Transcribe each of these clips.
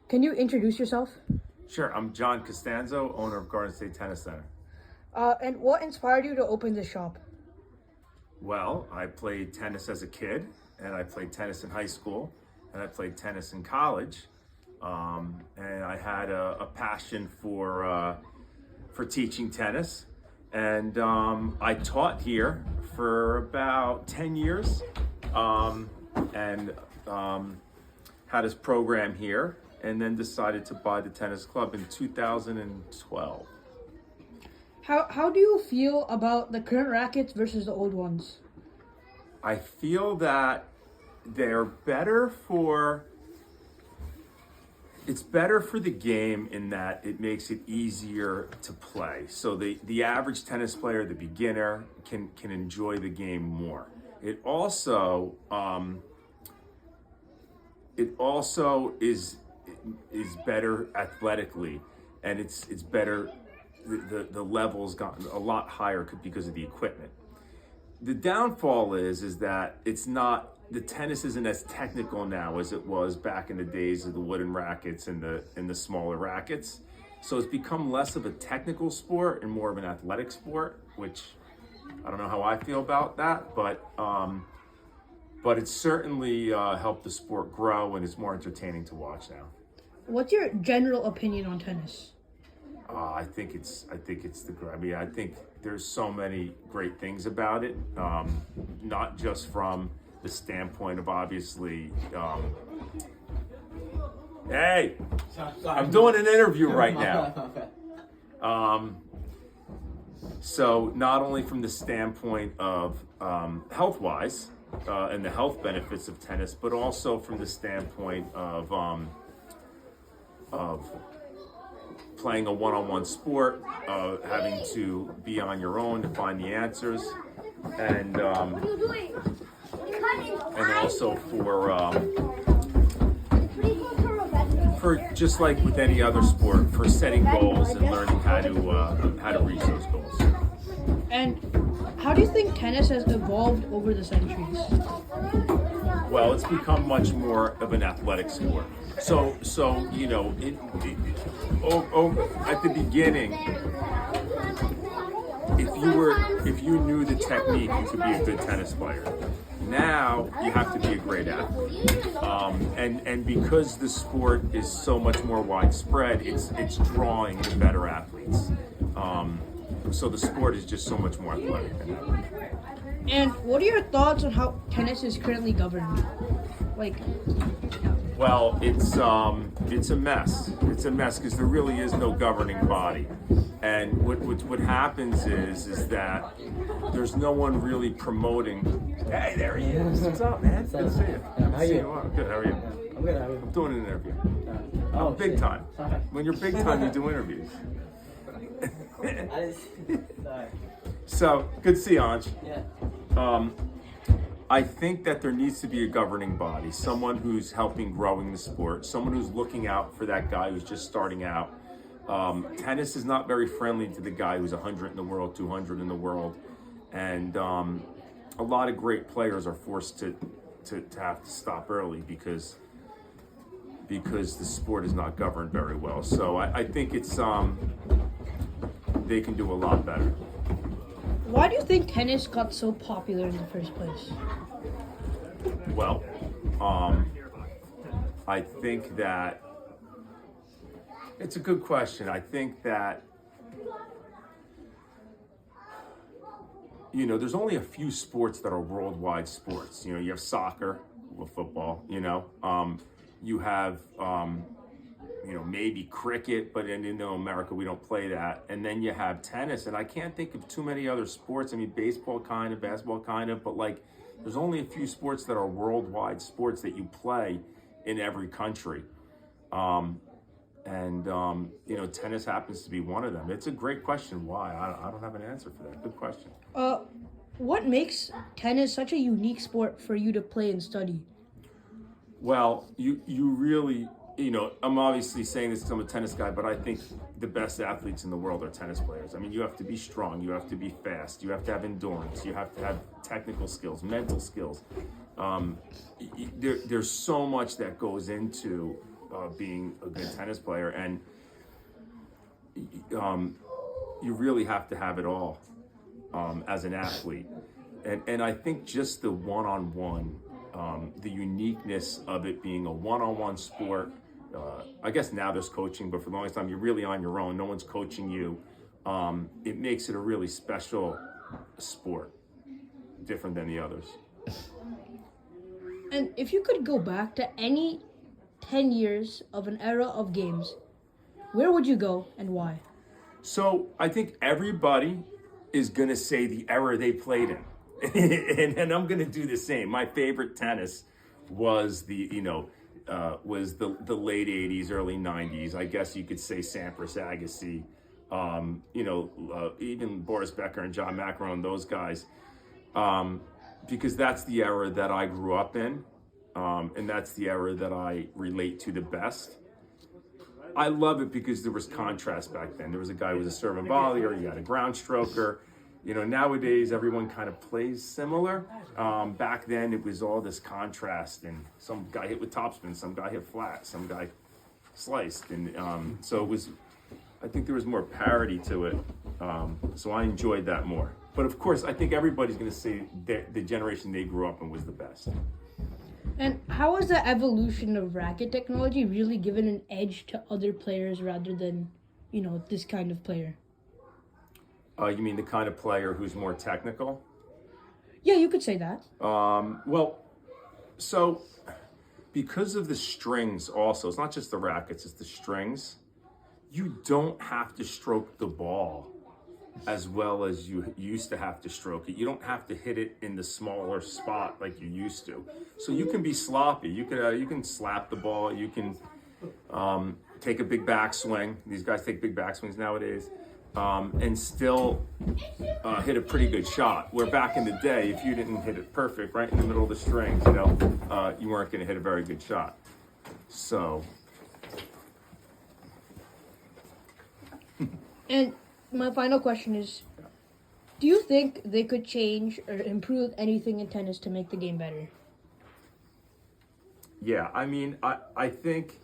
Can you introduce yourself? Sure, I'm John Costanzo, owner of Garden State Tennis Center. And what inspired you to open this shop? Well, I played tennis as a kid, and I played tennis in high school, and I played tennis in college. And I had a passion for teaching tennis, and I taught here for about 10 years, and had this program here, and then decided to buy the tennis club in 2012. How do you feel about the current rackets versus the old ones? I feel that they're better for, it's better for the game in that it makes it easier to play. So the average tennis player, the beginner, can enjoy the game more. It also is better athletically, and it's better. The level's gotten a lot higher because of the equipment. The downfall is that it's not, the tennis isn't as technical now as it was back in the days of the wooden rackets and the smaller rackets. So it's become less of a technical sport and more of an athletic sport, which I don't know how I feel about that, but it's certainly helped the sport grow, and it's more entertaining to watch now. What's your general opinion on tennis? I think it's I think there's so many great things about it, not just from the standpoint of obviously, hey, I'm doing an interview right now. So not only from the standpoint of health-wise and the health benefits of tennis, but also from the standpoint of playing a one-on-one sport, having to be on your own to find the answers, and also for just like with any other sport, for setting goals and learning how to reach those goals. And how do you think tennis has evolved over the centuries? Well, it's become much more of an athletic sport. So you know, at the beginning, if you knew the technique, you could be a good tennis player. Now you have to be a great athlete, and because the sport is so much more widespread, it's drawing better athletes. So the sport is just so much more athletic than ever. And what are your thoughts on how tennis is currently governed? Well, it's a mess. It's a mess because there really is no governing body, and what happens is that there's no one really promoting. Hey, there he is. What's up, man? Good to see you. Good to see you. Good. How are you? I'm good. How are you? I'm doing an interview. I'm big time. When you're big time, you do interviews. Sorry. So good to see you, Anj. Yeah. I think that there needs to be a governing body, someone who's helping growing the sport, someone who's looking out for that guy who's just starting out. Tennis is not very friendly to the guy who's 100 in the world, 200 in the world, and a lot of great players are forced to have to stop early because the sport is not governed very well. So I think it's they can do a lot better. Why do you think tennis got so popular in the first place? Well, I think that it's a good question. I think that, you know, there's only a few sports that are worldwide sports. You know, you have soccer, well, football, you know, you have, you know, maybe cricket, but in America, we don't play that. And then you have tennis, and I can't think of too many other sports. I mean, baseball kind of, basketball kind of, but like, there's only a few sports that are worldwide sports that you play in every country. You know, tennis happens to be one of them. It's a great question. Why? I don't have an answer for that. Good question. What makes tennis such a unique sport for you to play and study? Well, you really, you know, I'm obviously saying this because I'm a tennis guy, but I think the best athletes in the world are tennis players. I mean, you have to be strong, you have to be fast, you have to have endurance, you have to have technical skills, mental skills. There's so much that goes into being a good tennis player, and you really have to have it all as an athlete. And I think just the one-on-one, the uniqueness of it being a one-on-one sport. I guess now there's coaching, but for the longest time you're really on your own. No one's coaching you. It makes it a really special sport, different than the others. And if you could go back to any 10 years of an era of games, where would you go and why? So I think everybody is going to say the era they played in. and I'm going to do the same. My favorite tennis was the late 80s, early 90s. I guess you could say Sampras, Agassi, even Boris Becker and John McEnroe and those guys. Because that's the era that I grew up in, and that's the era that I relate to the best. I love it because there was contrast back then. There was a guy who was a serve and volleyer, you had a ground stroker. Nowadays everyone kind of plays similar. Back then it was all this contrast, and some guy hit with topspin, some guy hit flat, some guy sliced, and so it was. I think there was more parity to it, so I enjoyed that more. But of course, I think everybody's going to say the generation they grew up in was the best. And how has the evolution of racket technology really given an edge to other players rather than, this kind of player? You mean the kind of player who's more technical? Yeah, you could say that. So because of the strings also, it's not just the rackets, it's the strings. You don't have to stroke the ball as well as you used to have to stroke it. You don't have to hit it in the smaller spot like you used to. So you can be sloppy. You can slap the ball. You can take a big backswing. These guys take big backswings nowadays, and still hit a pretty good shot. Where back in the day, if you didn't hit it perfect right in the middle of the strings, you weren't going to hit a very good shot. So. And my final question is, do you think they could change or improve anything in tennis to make the game better? Yeah, I think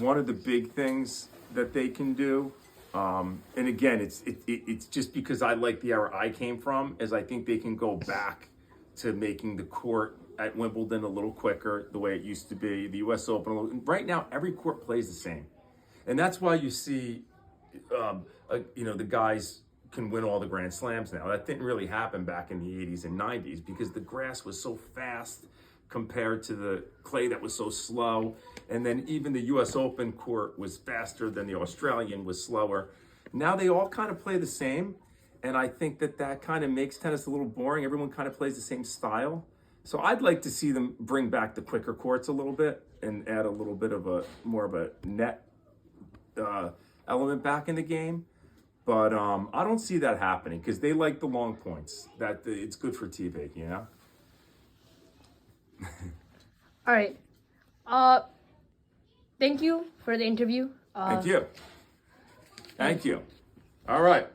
one of the big things that they can do, and again, it's just because I like the era I came from, is I think they can go back to making the court at Wimbledon a little quicker, the way it used to be, the U.S. Open. Right now, every court plays the same. And that's why you see, the guys can win all the Grand Slams now. That didn't really happen back in the 80s and 90s because the grass was so fast compared to the clay that was so slow. And then even the U.S. Open court was faster than the Australian, was slower. Now they all kind of play the same. And I think that kind of makes tennis a little boring. Everyone kind of plays the same style. So I'd like to see them bring back the quicker courts a little bit and add a little bit of more of a net element back in the game, but I don't see that happening because they like the long points. It's good for TV, All right. Thank you for the interview. Thank you. All right.